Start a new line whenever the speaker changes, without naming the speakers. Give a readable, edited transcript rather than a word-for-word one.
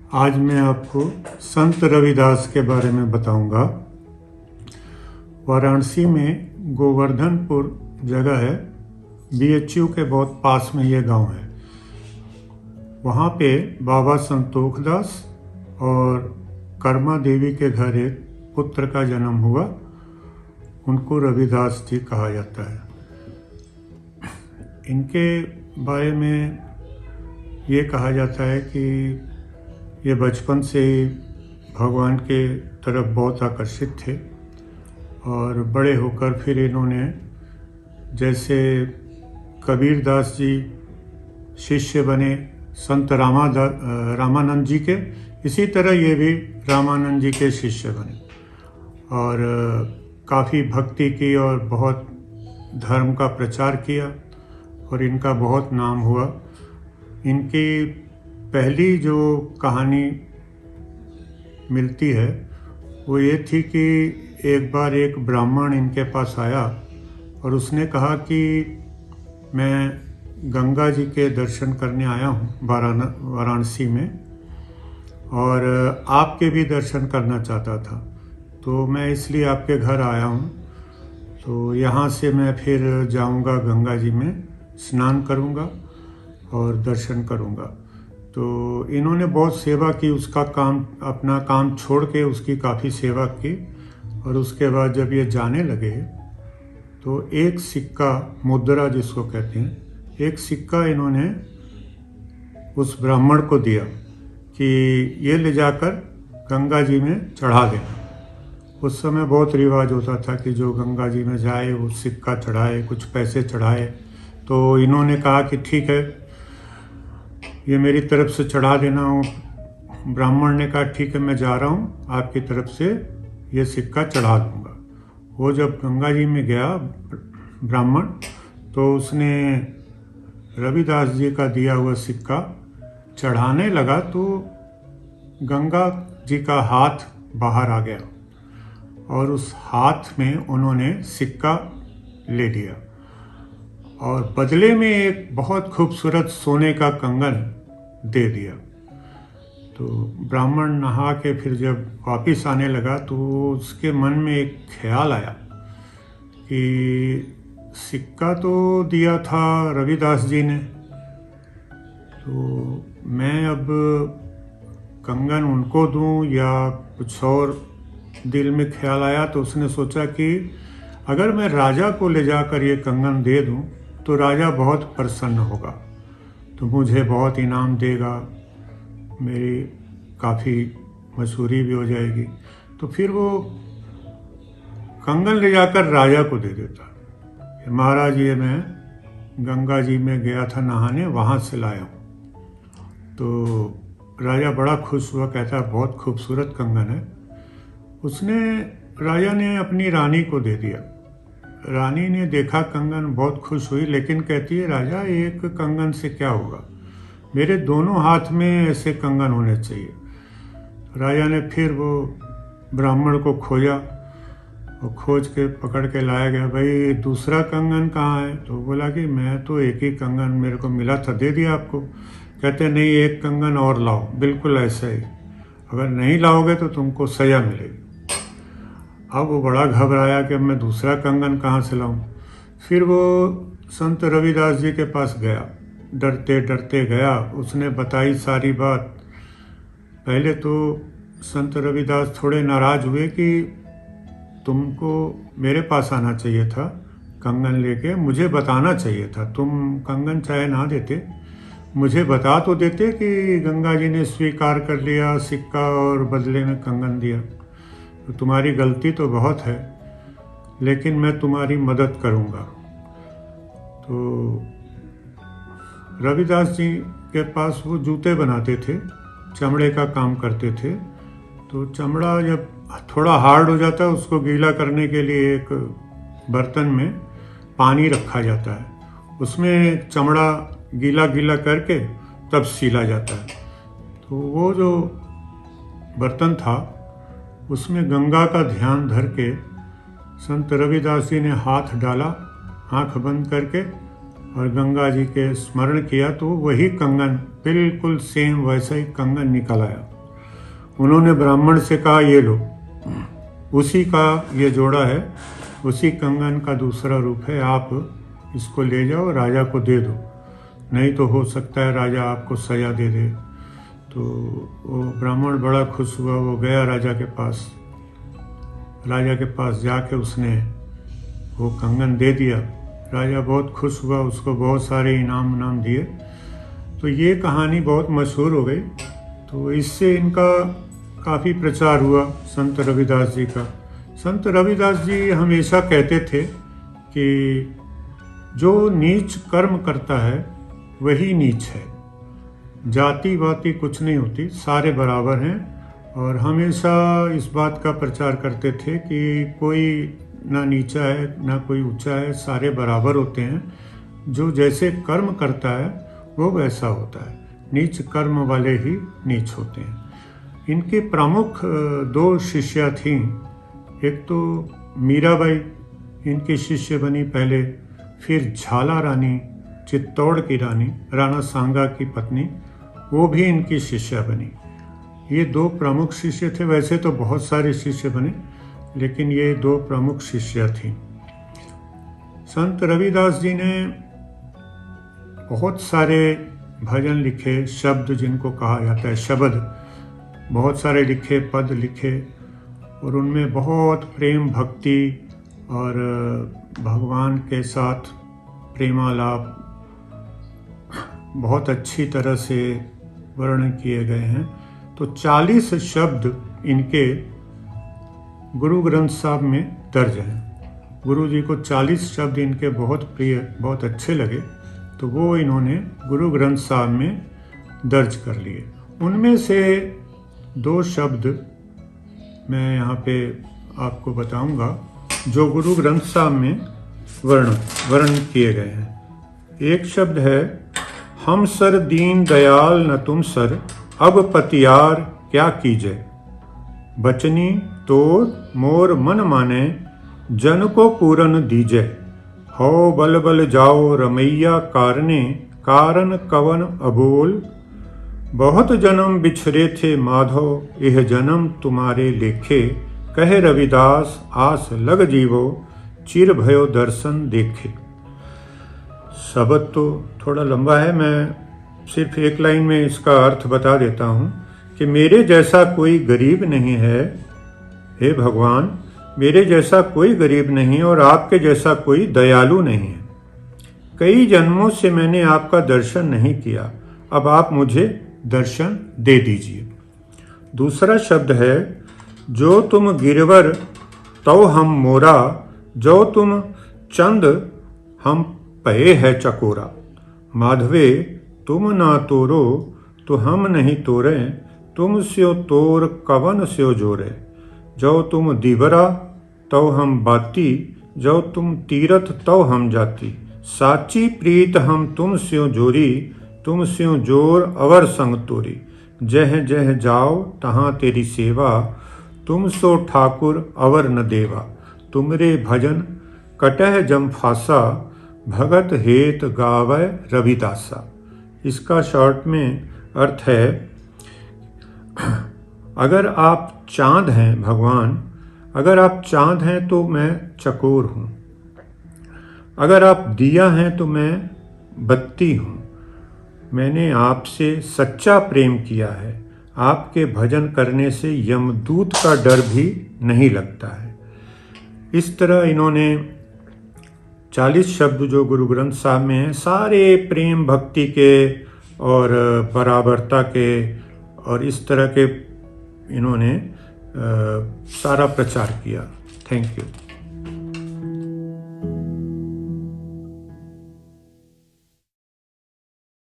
आज मैं आपको संत रविदास के बारे में बताऊंगा। वाराणसी में गोवर्धनपुर जगह है, बीएचयू के बहुत पास में ये गांव है। वहाँ पे बाबा संतोख दास और कर्मा देवी के घर एक पुत्र का जन्म हुआ। उनको रविदास जी कहा जाता है। इनके बारे में ये कहा जाता है कि ये बचपन से ही भगवान के तरफ बहुत आकर्षित थे और बड़े होकर फिर इन्होंने जैसे कबीर दास जी शिष्य बने संत रामानंद जी के, इसी तरह ये भी रामानंद जी के शिष्य बने और काफ़ी भक्ति की और बहुत धर्म का प्रचार किया और इनका बहुत नाम हुआ। इनकी पहली जो कहानी मिलती है वो ये थी कि एक बार एक ब्राह्मण इनके पास आया और उसने कहा कि मैं गंगा जी के दर्शन करने आया हूँ वाराणसी में और आपके भी दर्शन करना चाहता था, तो मैं इसलिए आपके घर आया हूँ। तो यहाँ से मैं फिर जाऊँगा गंगा जी में, स्नान करूँगा और दर्शन करूँगा। तो इन्होंने बहुत सेवा की, उसका काम, अपना काम छोड़ के उसकी काफ़ी सेवा की और उसके बाद जब ये जाने लगे तो एक सिक्का, मुद्रा जिसको कहते हैं, एक सिक्का इन्होंने उस ब्राह्मण को दिया कि ये ले जाकर गंगा जी में चढ़ा देना। उस समय बहुत रिवाज होता था कि जो गंगा जी में जाए वो सिक्का चढ़ाए, कुछ पैसे चढ़ाए। तो इन्होंने कहा कि ठीक है, ये मेरी तरफ से चढ़ा देना। ब्राह्मण ने कहा ठीक है, मैं जा रहा हूँ, आपकी तरफ से ये सिक्का चढ़ा दूँगा। वो जब गंगा जी में गया ब्राह्मण, तो उसने रविदास जी का दिया हुआ सिक्का चढ़ाने लगा तो गंगा जी का हाथ बाहर आ गया और उस हाथ में उन्होंने सिक्का ले लिया और बदले में एक बहुत खूबसूरत सोने का कंगन दे दिया। तो ब्राह्मण नहा के फिर जब वापस आने लगा तो उसके मन में एक ख्याल आया कि सिक्का तो दिया था रविदास जी ने, तो मैं अब कंगन उनको दूं या कुछ और दिल में ख्याल आया। तो उसने सोचा कि अगर मैं राजा को ले जाकर ये कंगन दे दूं तो राजा बहुत प्रसन्न होगा, तो मुझे बहुत इनाम देगा, मेरी काफ़ी मशहूरी भी हो जाएगी। तो फिर वो कंगन ले जाकर राजा को दे देता। महाराज, ये मैं गंगा जी में गया था नहाने, वहाँ से लाया हूँ। तो राजा बड़ा खुश हुआ, कहता बहुत खूबसूरत कंगन है। राजा ने अपनी रानी को दे दिया। रानी ने देखा कंगन, बहुत खुश हुई, लेकिन कहती है राजा, एक कंगन से क्या होगा, मेरे दोनों हाथ में ऐसे कंगन होने चाहिए। राजा ने फिर वो ब्राह्मण को खोजा और खोज के पकड़ के लाया गया। भाई दूसरा कंगन कहाँ है? तो बोला कि मैं तो एक ही कंगन मेरे को मिला था, दे दिया आपको। कहते नहीं, एक कंगन और लाओ, बिल्कुल ऐसा ही, अगर नहीं लाओगे तो तुमको सजा मिलेगी। अब वो बड़ा घबराया कि अब मैं दूसरा कंगन कहाँ से लाऊं। फिर वो संत रविदास जी के पास गया, डरते डरते गया। उसने बताई सारी बात। पहले तो संत रविदास थोड़े नाराज हुए कि तुमको मेरे पास आना चाहिए था कंगन लेके, मुझे बताना चाहिए था। तुम कंगन चाहे ना देते, मुझे बता तो देते कि गंगा जी ने स्वीकार कर लिया सिक्का और बदले में कंगन दिया। तो तुम्हारी गलती तो बहुत है, लेकिन मैं तुम्हारी मदद करूँगा। तो रविदास जी के पास वो जूते बनाते थे, चमड़े का काम करते थे। तो चमड़ा जब थोड़ा हार्ड हो जाता है, उसको गीला करने के लिए एक बर्तन में पानी रखा जाता है, उसमें चमड़ा गीला गीला करके तब सीला जाता है। तो वो जो बर्तन था उसमें गंगा का ध्यान धर के संत रविदास जी ने हाथ डाला, आंख बंद करके, और गंगा जी के स्मरण किया तो वही कंगन बिल्कुल सेम वैसा ही कंगन निकल आया। उन्होंने ब्राह्मण से कहा ये लो, उसी का ये जोड़ा है, उसी कंगन का दूसरा रूप है, आप इसको ले जाओ राजा को दे दो, नहीं तो हो सकता है राजा आपको सजा दे दे। तो वो ब्राह्मण बड़ा खुश हुआ, वो गया राजा के पास। राजा के पास जाके उसने वो कंगन दे दिया। राजा बहुत खुश हुआ, उसको बहुत सारे इनाम दिए। तो ये कहानी बहुत मशहूर हो गई। तो इससे इनका काफ़ी प्रचार हुआ, संत रविदास जी का। संत रविदास जी हमेशा कहते थे कि जो नीच कर्म करता है वही नीच है, जाति वाति कुछ नहीं होती, सारे बराबर हैं। और हमेशा इस बात का प्रचार करते थे कि कोई ना नीचा है ना कोई ऊंचा है, सारे बराबर होते हैं। जो जैसे कर्म करता है वो वैसा होता है, नीच कर्म वाले ही नीच होते हैं। इनके प्रमुख दो शिष्या थीं। एक तो मीराबाई इनकी शिष्य बनी पहले, फिर झाला रानी, चित्तौड़ की रानी, राणा सांगा की पत्नी, वो भी इनकी शिष्या बनी। ये दो प्रमुख शिष्य थे। वैसे तो बहुत सारे शिष्य बने, लेकिन ये दो प्रमुख शिष्या थीं। संत रविदास जी ने बहुत सारे भजन लिखे, शब्द जिनको कहा जाता है शब्द, बहुत सारे लिखे, पद लिखे, और उनमें बहुत प्रेम भक्ति और भगवान के साथ प्रेमालाप बहुत अच्छी तरह से वर्णन किए गए हैं। तो 40 शब्द इनके गुरु ग्रंथ साहब में दर्ज हैं। गुरु जी को 40 शब्द इनके बहुत प्रिय, बहुत अच्छे लगे, तो वो इन्होंने गुरु ग्रंथ साहब में दर्ज कर लिए। उनमें से 2 शब्द मैं यहाँ पे आपको बताऊंगा जो गुरु ग्रंथ साहब में वर्णन किए गए हैं। एक शब्द है, हम सर दीन दयाल न तुम सर, अब पतियार क्या कीजे, बचनी तोड़ मोर मन माने, जन को पूरन दीजे, हो बल बल जाओ रमैया कारने, कारण कवन अबोल, बहुत जन्म बिछरे थे माधव, यह जन्म तुम्हारे लेखे, कहे रविदास आस लग जीवो, चिर भयो दर्शन देखे। शब्द तो थोड़ा लंबा है, मैं सिर्फ एक लाइन में इसका अर्थ बता देता हूँ कि मेरे जैसा कोई गरीब नहीं है, हे भगवान, मेरे जैसा कोई गरीब नहीं और आपके जैसा कोई दयालु नहीं है। कई जन्मों से मैंने आपका दर्शन नहीं किया, अब आप मुझे दर्शन दे दीजिए। दूसरा शब्द है, जो तुम गिरवर तो हम मोरा, जो तुम चंद हम पए है चकोरा, माधवे तुम ना तोरो तो हम नहीं तोरे, तुम स्यो तोर कवन स्यो जोरे, जो तुम दिवरा तो हम बाती, जो तुम तीरथ तो हम जाती, साची प्रीत हम तुम स्यो जोरी, तुम स्यो जोर अवर संग तोरी, जह जह जाओ तहाँ तेरी सेवा, तुम सो ठाकुर अवर न देवा, तुमरे भजन कटह जम फासा, भगत हेत गावै रविदासा। इसका शॉर्ट में अर्थ है, अगर आप चांद हैं भगवान, अगर आप चांद हैं तो मैं चकोर हूँ, अगर आप दिया हैं तो मैं बत्ती हूँ। मैंने आपसे सच्चा प्रेम किया है, आपके भजन करने से यमदूत का डर भी नहीं लगता है। इस तरह इन्होंने 40 शब्द जो गुरु ग्रंथ साहब में हैं, सारे प्रेम भक्ति के और बराबरता के और इस तरह के इन्होंने सारा प्रचार किया। Thank you.